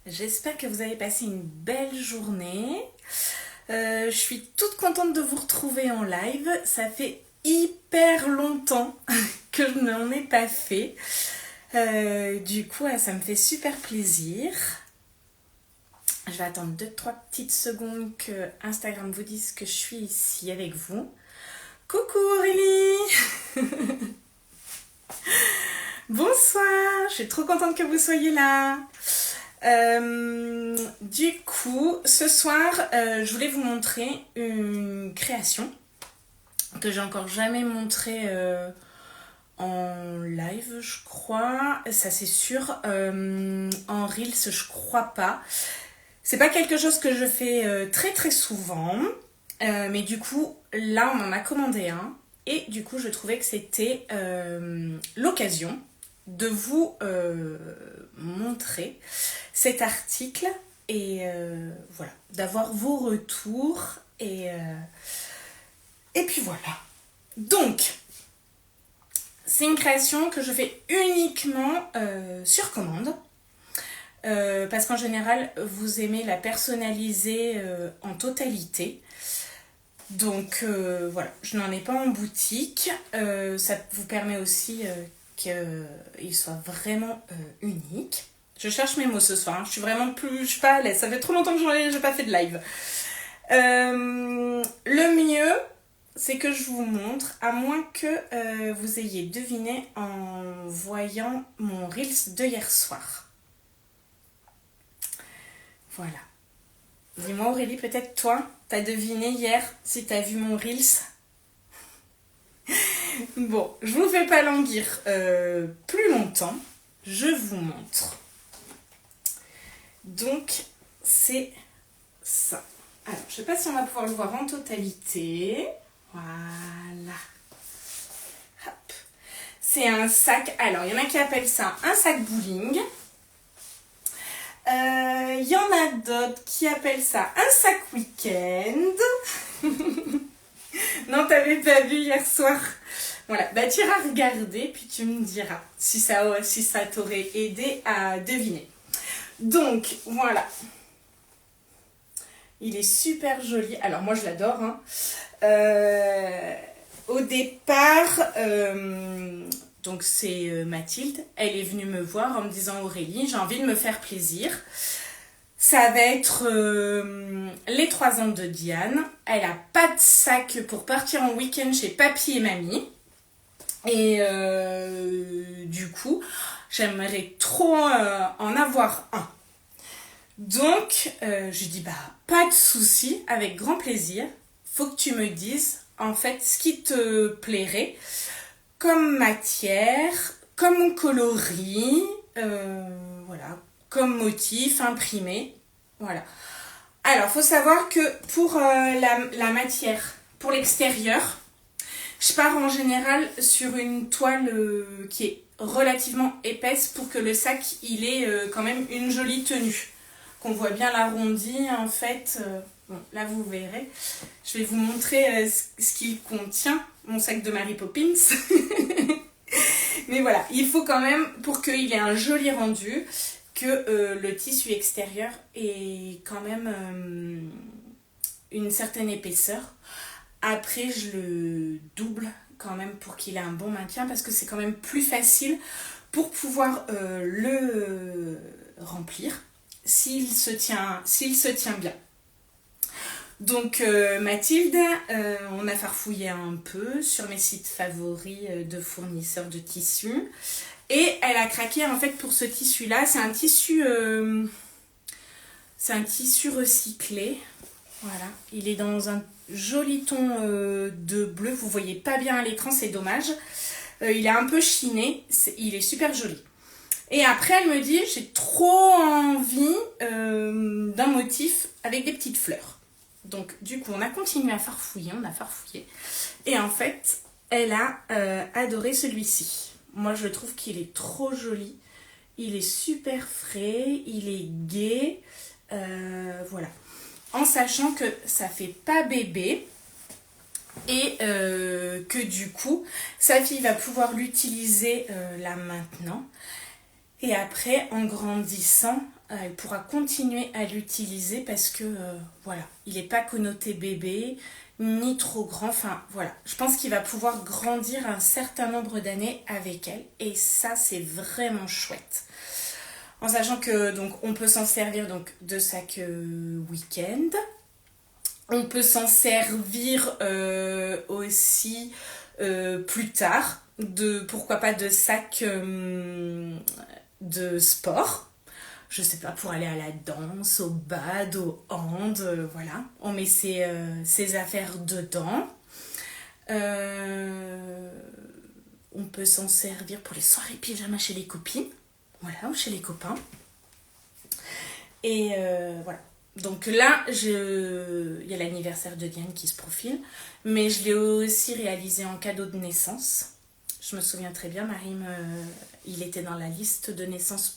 J'espère que vous avez passé une belle journée. Je suis toute contente de vous retrouver en live. Ça fait hyper longtemps que je n'en ai pas fait. Du coup, ça me fait super plaisir. Je vais attendre 2-3 petites secondes que Instagram vous dise que je suis ici avec vous. Coucou Aurélie. Bonsoir, je suis trop contente que vous soyez là. Du coup, ce soir, je voulais vous montrer une création que j'ai encore jamais montrée en live, je crois. Ça, c'est sûr. En Reels, je crois pas. C'est pas quelque chose que je fais très très souvent. Mais du coup, là, on m'en a commandé un. Et du coup, je trouvais que c'était l'occasion de vous montrer cet article et voilà, d'avoir vos retours et puis voilà. Donc, c'est une création que je fais uniquement sur commande. Parce qu'en général, vous aimez la personnaliser en totalité. Donc voilà, je n'en ai pas en boutique. Ça vous permet aussi qu'il soit vraiment unique. Je cherche mes mots ce soir, hein. Je suis pas à l'aise. Ça fait trop longtemps que j'ai pas fait de live. Le mieux, c'est que je vous montre, à moins que vous ayez deviné en voyant mon Reels de hier soir. Voilà. Dis-moi Aurélie, peut-être toi, t'as deviné hier si t'as vu mon Reels. Bon, je vous fais pas languir plus longtemps. Je vous montre. Donc, c'est ça. Alors, je sais pas si on va pouvoir le voir en totalité. Voilà. Hop. C'est un sac. Alors, il y en a qui appellent ça un sac bowling. Il y en a d'autres qui appellent ça un sac week-end. Non, t'avais pas vu hier soir. Voilà, bah tu iras regarder puis tu me diras si ça t'aurait aidé à deviner. Donc, voilà. Il est super joli. Alors, moi, je l'adore. Hein. Au départ, donc c'est Mathilde. Elle est venue me voir en me disant « Aurélie, j'ai envie de me faire plaisir. » Ça va être les 3 ans de Diane. Elle a pas de sac pour partir en week-end chez papy et mamie. Et du coup, j'aimerais trop en avoir un. Donc, je dis, bah, pas de souci, avec grand plaisir. Faut que tu me dises, en fait, ce qui te plairait comme matière, comme coloris, voilà, comme motif imprimé. Voilà. Alors, faut savoir que pour la matière, pour l'extérieur, je pars en général sur une toile qui est relativement épaisse pour que le sac, il ait quand même une jolie tenue. Qu'on voit bien l'arrondi, en fait. Bon, là, vous verrez. Je vais vous montrer ce qu'il contient, mon sac de Mary Poppins. Mais voilà, il faut quand même, pour qu'il ait un joli rendu, que le tissu extérieur ait quand même une certaine épaisseur. Après, je le double quand même pour qu'il ait un bon maintien parce que c'est quand même plus facile pour pouvoir le remplir s'il se tient bien. Donc Mathilde, on a farfouillé un peu sur mes sites favoris de fournisseurs de tissus et elle a craqué en fait pour ce tissu là. C'est un tissu recyclé. Voilà, il est dans un joli ton de bleu. Vous voyez pas bien à l'écran, c'est dommage. Il est un peu chiné, il est super joli. Et après, elle me dit, j'ai trop envie d'un motif avec des petites fleurs. Donc, du coup, on a continué à farfouiller, Et en fait, elle a adoré celui-ci. Moi, je trouve qu'il est trop joli. Il est super frais, il est gai. Voilà. En sachant que ça fait pas bébé. Et que du coup, sa fille va pouvoir l'utiliser là maintenant. Et après, en grandissant, elle pourra continuer à l'utiliser parce que, voilà, il n'est pas connoté bébé, ni trop grand. Enfin, voilà, je pense qu'il va pouvoir grandir un certain nombre d'années avec elle. Et ça, c'est vraiment chouette. En sachant que, donc, on peut s'en servir donc, de sac week-end. On peut s'en servir aussi plus tard. Pourquoi pas de sac de sport. Je sais pas, pour aller à la danse, au bad, au hand, voilà. On met ses affaires dedans. On peut s'en servir pour les soirées pyjama chez les copines, voilà, ou chez les copains. Et voilà. Donc là, il y a l'anniversaire de Diane qui se profile, mais je l'ai aussi réalisé en cadeau de naissance. Je me souviens très bien, il était dans la liste de naissance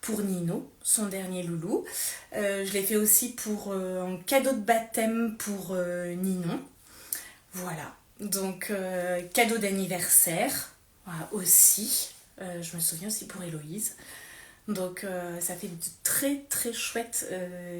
pour Nino, son dernier loulou. Je l'ai fait aussi en cadeau de baptême pour Ninon. Voilà, donc cadeau d'anniversaire voilà, aussi. Je me souviens aussi pour Héloïse. Donc ça fait de très très chouettes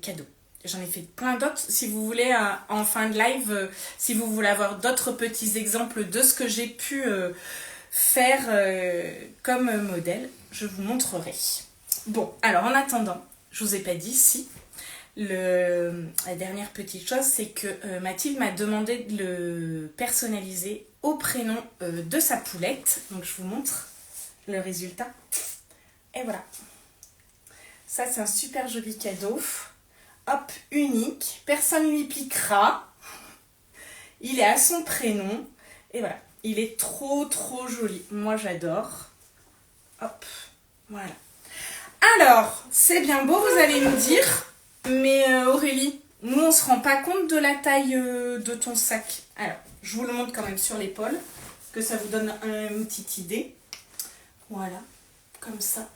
cadeaux. J'en ai fait plein d'autres. Si vous voulez, en fin de live, si vous voulez avoir d'autres petits exemples de ce que j'ai pu faire comme modèle, je vous montrerai. Bon, alors en attendant, je vous ai pas dit si. La dernière petite chose, c'est que Mathilde m'a demandé de le personnaliser au prénom de sa poulette. Donc je vous montre le résultat. Et voilà. Ça, c'est un super joli cadeau. Hop, unique. Personne ne lui piquera. Il est à son prénom. Et voilà. Il est trop, trop joli. Moi, j'adore. Hop, voilà. Alors, c'est bien beau, vous allez me dire. Mais Aurélie, nous, on ne se rend pas compte de la taille de ton sac. Alors, je vous le montre quand même sur l'épaule. Que ça vous donne une petite idée. Voilà, comme ça.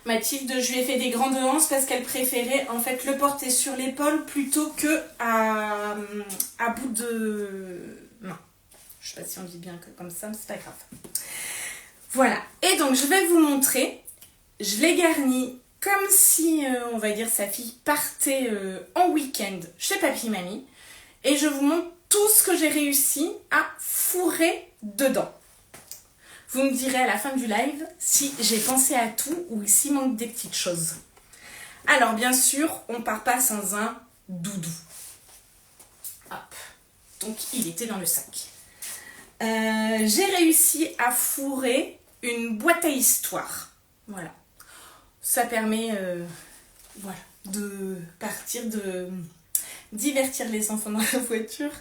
Mathilde, je lui ai fait des grandes hanches parce qu'elle préférait en fait le porter sur l'épaule plutôt que à bout de main. Je sais pas si on dit bien que comme ça, mais c'est pas grave. Voilà, et donc je vais vous montrer. Je l'ai garni comme si, on va dire, sa fille partait en week-end chez papy-mamie. Et je vous montre tout ce que j'ai réussi à fourrer dedans. Vous me direz à la fin du live si j'ai pensé à tout ou s'il manque des petites choses. Alors bien sûr, on part pas sans un doudou. Hop. Donc il était dans le sac. J'ai réussi à fourrer une boîte à histoire. Voilà. Ça permet voilà, de partir, de divertir les enfants dans la voiture.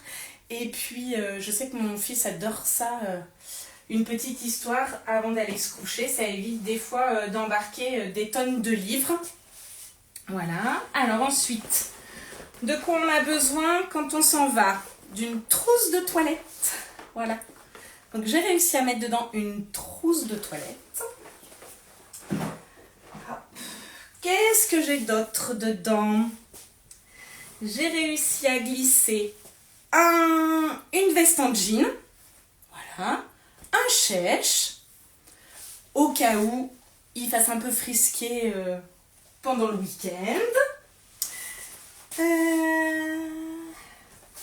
Et puis je sais que mon fils adore ça. Une petite histoire avant d'aller se coucher. Ça évite des fois d'embarquer des tonnes de livres. Voilà. Alors ensuite, de quoi on a besoin quand on s'en va? D'une trousse de toilette. Voilà. Donc j'ai réussi à mettre dedans une trousse de toilette. Qu'est-ce que j'ai d'autre dedans? J'ai réussi à glisser une veste en jean. Voilà. Un chèche, au cas où il fasse un peu frisquer pendant le week-end.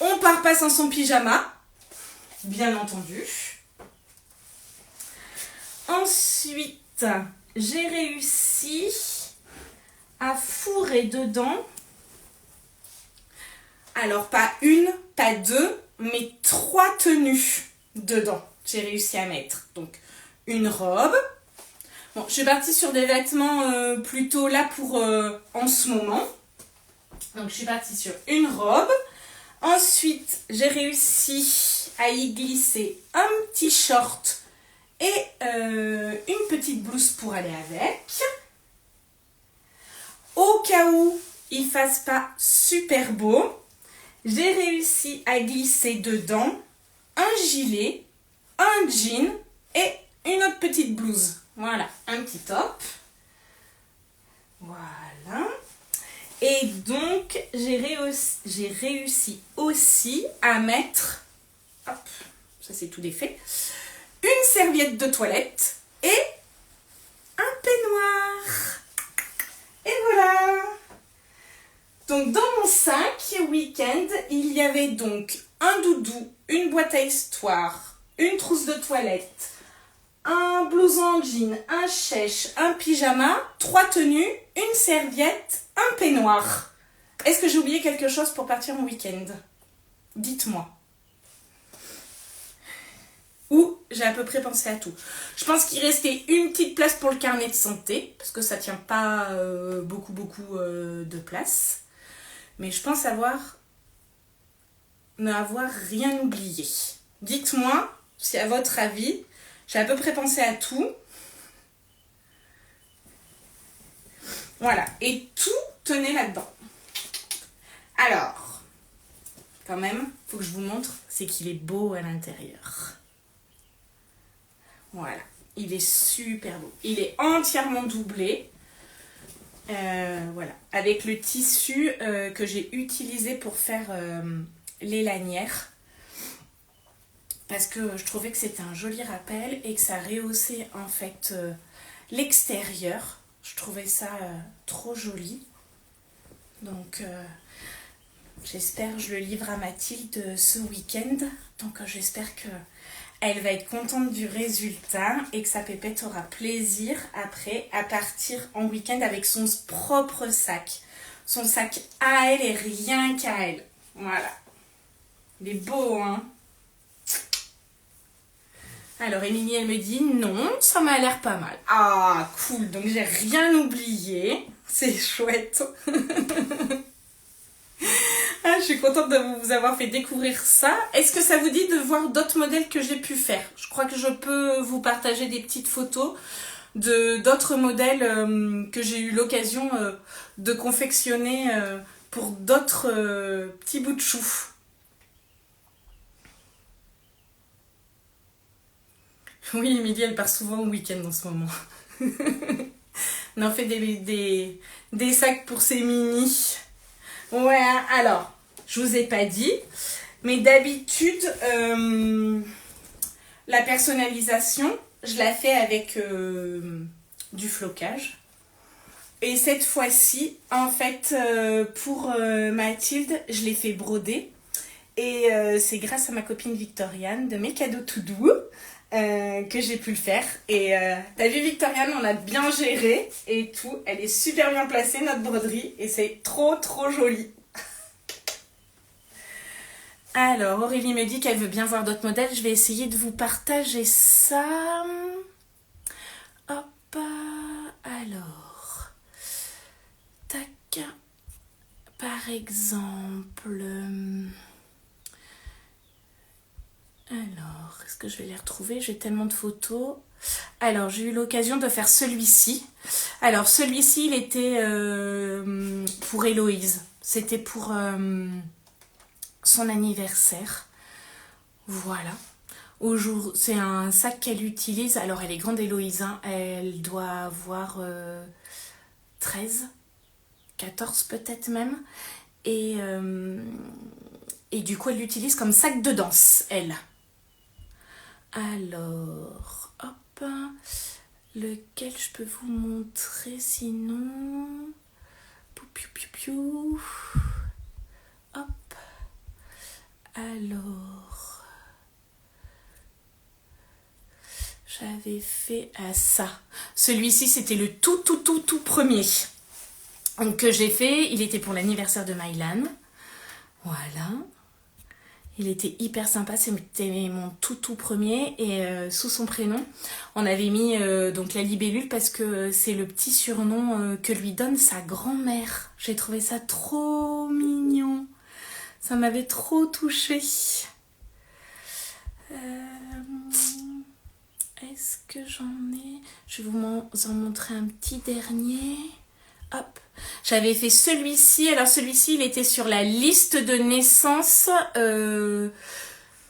On part pas sans son pyjama, bien entendu. Ensuite, j'ai réussi à fourrer dedans, alors pas une, pas deux, mais 3 tenues dedans. J'ai réussi à mettre donc une robe. Bon, je suis partie sur des vêtements plutôt là pour en ce moment. Donc je suis partie sur une robe. Ensuite, j'ai réussi à y glisser un petit short et une petite blouse pour aller avec. Au cas où il ne fasse pas super beau, j'ai réussi à glisser dedans un gilet, un jean et une autre petite blouse. Voilà, un petit top. Voilà. Et donc, j'ai réussi aussi à mettre, hop, ça c'est tout défait, une serviette de toilette et un peignoir. week-end, il y avait donc un doudou, une boîte à histoire, une trousse de toilette, un blouson en jean, un chèche, un pyjama, 3 tenues, une serviette, un peignoir. Est-ce que j'ai oublié quelque chose pour partir en week-end? Dites-moi. Ou j'ai à peu près pensé à tout. Je pense qu'il restait une petite place pour le carnet de santé, parce que ça tient pas beaucoup de place. Mais je pense n'avoir rien oublié. Dites-moi si à votre avis, j'ai à peu près pensé à tout. Voilà, et tout tenait là-dedans. Alors, quand même, faut que je vous montre, c'est qu'il est beau à l'intérieur. Voilà, il est super beau. Il est entièrement doublé. Voilà, avec le tissu que j'ai utilisé pour faire les lanières. Parce que je trouvais que c'était un joli rappel et que ça rehaussait en fait l'extérieur. Je trouvais ça trop joli. Donc j'espère, je le livre à Mathilde ce week-end. Donc j'espère que elle va être contente du résultat et que sa pépette aura plaisir après à partir en week-end avec son propre sac. Son sac à elle et rien qu'à elle. Voilà. Il est beau, hein? Alors, Émilie, elle me dit non, ça m'a l'air pas mal. Ah, cool. Donc, j'ai rien oublié. C'est chouette. Ah, je suis contente de vous avoir fait découvrir ça. Est-ce que ça vous dit de voir d'autres modèles que j'ai pu faire? Je crois que je peux vous partager des petites photos d'autres modèles que j'ai eu l'occasion de confectionner pour d'autres petits bouts de chou. Oui, Emilie, elle part souvent au week-end en ce moment. On en fait des sacs pour ses mini. Ouais, alors, je vous ai pas dit, mais d'habitude, la personnalisation, je la fais avec du flocage. Et cette fois-ci, en fait, pour Mathilde, je l'ai fait broder. Et c'est grâce à ma copine Victoriane de Mes Cadeaux Tout Doux que j'ai pu le faire. Et t'as vu Victoriane, on a bien géré et tout. Elle est super bien placée, notre broderie. Et c'est trop joli. Alors, Aurélie me dit qu'elle veut bien voir d'autres modèles. Je vais essayer de vous partager ça. Hop, alors. Tac. Par exemple... Alors, est-ce que je vais les retrouver? J'ai tellement de photos. Alors, j'ai eu l'occasion de faire celui-ci. Alors, celui-ci, il était pour Héloïse. C'était pour son anniversaire. Voilà. C'est un sac qu'elle utilise. Alors, elle est grande, Héloïse. Hein. Elle doit avoir 13, 14 peut-être même. Et du coup, elle l'utilise comme sac de danse, elle. Alors, hop, lequel je peux vous montrer sinon? Hop, alors, j'avais fait à ça. Celui-ci, c'était le tout premier que j'ai fait. Il était pour l'anniversaire de Mylan. Voilà. Il était hyper sympa, c'était mon tout premier et sous son prénom, on avait mis donc la libellule parce que c'est le petit surnom que lui donne sa grand-mère. J'ai trouvé ça trop mignon, ça m'avait trop touchée. Est-ce que j'en ai? Je vais vous en montrer un petit dernier. Hop, j'avais fait celui-ci. Alors celui-ci, il était sur la liste de naissance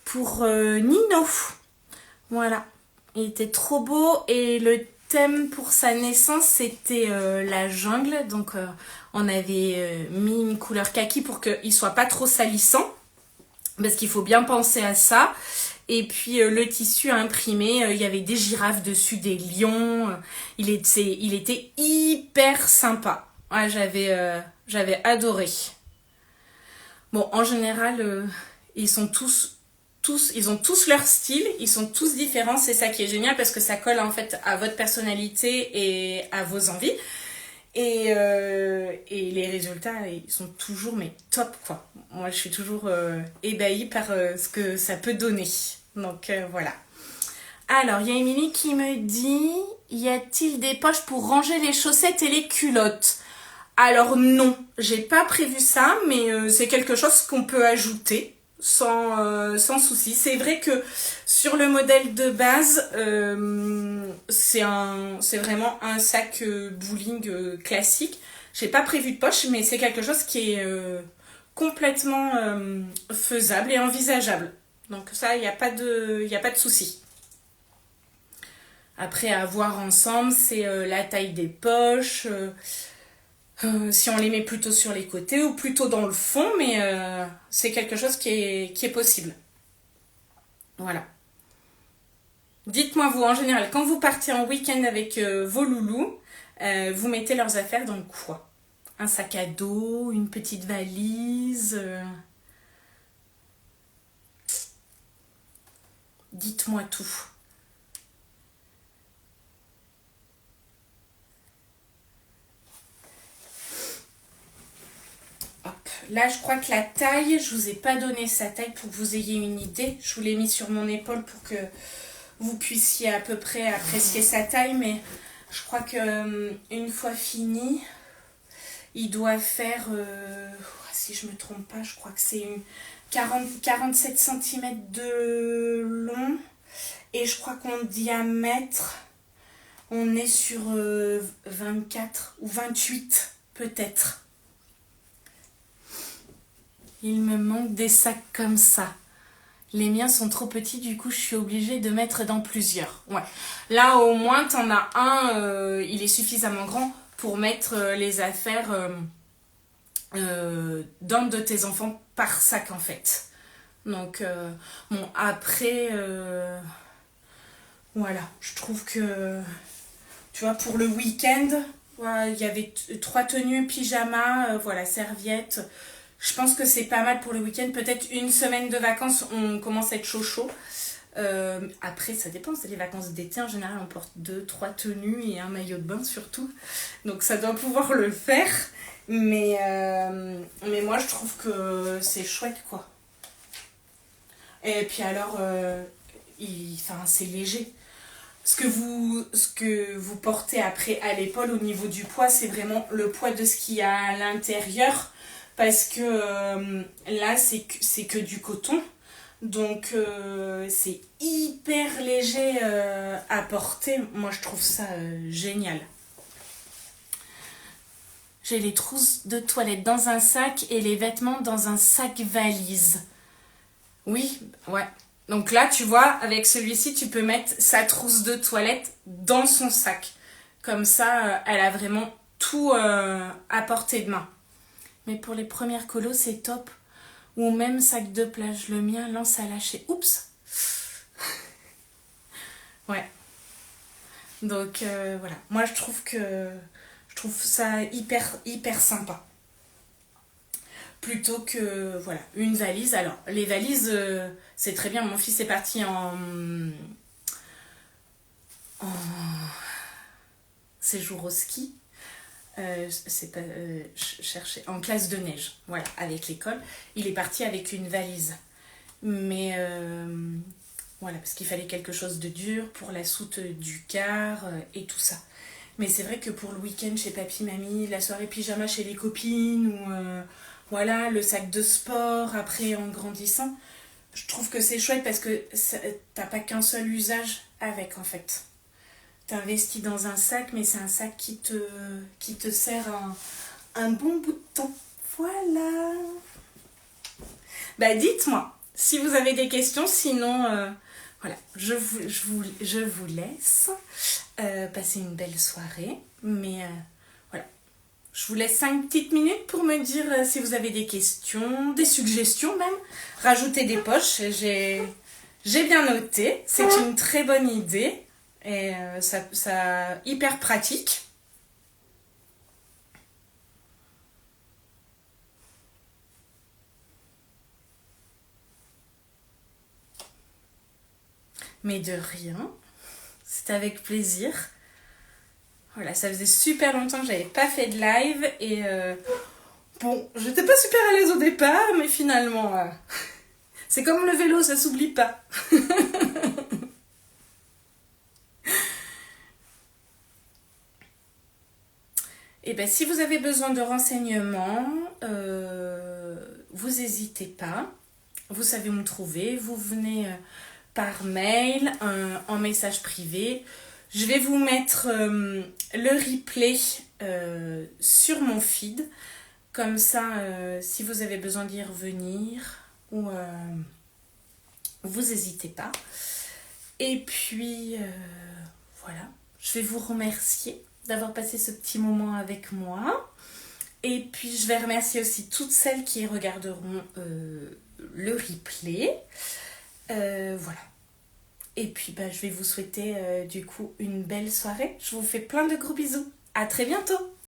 pour Nino. Voilà, il était trop beau et le thème pour sa naissance, c'était la jungle. Donc on avait mis une couleur kaki pour qu'il soit pas trop salissant. Parce qu'il faut bien penser à ça. Et puis le tissu imprimé, il y avait des girafes dessus, des lions. Il était hyper sympa. Ouais, j'avais adoré. Bon, en général, ils sont ils ont tous leur style, ils sont tous différents, c'est ça qui est génial parce que ça colle en fait à votre personnalité et à vos envies. Et les résultats, ils sont toujours mais top quoi. Moi, je suis toujours ébahie par ce que ça peut donner. Donc voilà. Alors, il y a Émilie qui me dit, y a-t-il des poches pour ranger les chaussettes et les culottes? Alors non, j'ai pas prévu ça, mais c'est quelque chose qu'on peut ajouter sans souci. C'est vrai que sur le modèle de base, c'est vraiment un sac bowling classique. J'ai pas prévu de poche, mais c'est quelque chose qui est complètement faisable et envisageable. Donc ça, il n'y a pas de souci. Après, à voir ensemble, c'est la taille des poches. Si on les met plutôt sur les côtés ou plutôt dans le fond, mais c'est quelque chose qui est possible. Voilà. Dites-moi vous, en général, quand vous partez en week-end avec vos loulous, vous mettez leurs affaires dans quoi? Un sac à dos, une petite valise Dites-moi tout. Hop. Là, je crois que la taille, je vous ai pas donné sa taille pour que vous ayez une idée. Je vous l'ai mis sur mon épaule pour que vous puissiez à peu près apprécier sa taille, mais je crois que une fois fini, il doit faire, si je me trompe pas, je crois que c'est 47 cm de long, et je crois qu'en diamètre, on est sur 24 ou 28 peut-être. Il me manque des sacs comme ça. Les miens sont trop petits, du coup je suis obligée de mettre dans plusieurs. Ouais. Là au moins t'en as un, il est suffisamment grand pour mettre les affaires d'un de tes enfants par sac en fait. Donc bon après voilà, je trouve que tu vois pour le week-end, voilà, il y avait 3 tenues, pyjama, voilà, serviettes. Je pense que c'est pas mal pour le week-end. Peut-être une semaine de vacances, on commence à être chaud. Après, ça dépend. C'est les vacances d'été. En général, on porte 2-3 tenues et un maillot de bain surtout. Donc, ça doit pouvoir le faire. Mais moi, je trouve que c'est chouette, quoi. Et puis alors, c'est léger. Ce que vous portez après à l'épaule au niveau du poids, c'est vraiment le poids de ce qu'il y a à l'intérieur. Parce que là, c'est que du coton. Donc, c'est hyper léger à porter. Moi, je trouve ça génial. J'ai les trousses de toilette dans un sac et les vêtements dans un sac valise. Oui, ouais. Donc là, tu vois, avec celui-ci, tu peux mettre sa trousse de toilette dans son sac. Comme ça, elle a vraiment tout à portée de main. Mais pour les premières colos, c'est top. Ou même sac de plage. Le mien lance à lâcher. Oups. Ouais. Donc voilà. Moi, je trouve ça hyper sympa. Plutôt que voilà une valise. Alors les valises, c'est très bien. Mon fils est parti en séjour au ski. Chercher en classe de neige, voilà, avec l'école. Il est parti avec une valise, mais voilà, parce qu'il fallait quelque chose de dur pour la soute du car et tout ça. Mais c'est vrai que pour le week-end chez papy, mamie, la soirée pyjama chez les copines, ou voilà, le sac de sport après en grandissant, je trouve que c'est chouette parce que t'as pas qu'un seul usage avec en fait. T'investis dans un sac, mais c'est un sac qui te sert un bon bout de temps. Voilà. Bah dites-moi si vous avez des questions, sinon voilà, je vous laisse passer une belle soirée. Mais voilà, je vous laisse 5 petites minutes pour me dire si vous avez des questions, des suggestions même. Rajouter des poches, j'ai bien noté. C'est une très bonne idée. Et ça hyper pratique. Mais de rien, c'était avec plaisir. Voilà, ça faisait super longtemps que j'avais pas fait de live et bon, j'étais pas super à l'aise au départ, mais finalement, c'est comme le vélo, ça s'oublie pas. Et bien, si vous avez besoin de renseignements, vous n'hésitez pas. Vous savez où me trouver. Vous venez par mail, en message privé. Je vais vous mettre le replay sur mon feed. Comme ça, si vous avez besoin d'y revenir, ou vous n'hésitez pas. Et puis, voilà. Je vais vous remercier d'avoir passé ce petit moment avec moi. Et puis, je vais remercier aussi toutes celles qui regarderont le replay. Voilà. Et puis, je vais vous souhaiter du coup une belle soirée. Je vous fais plein de gros bisous. À très bientôt.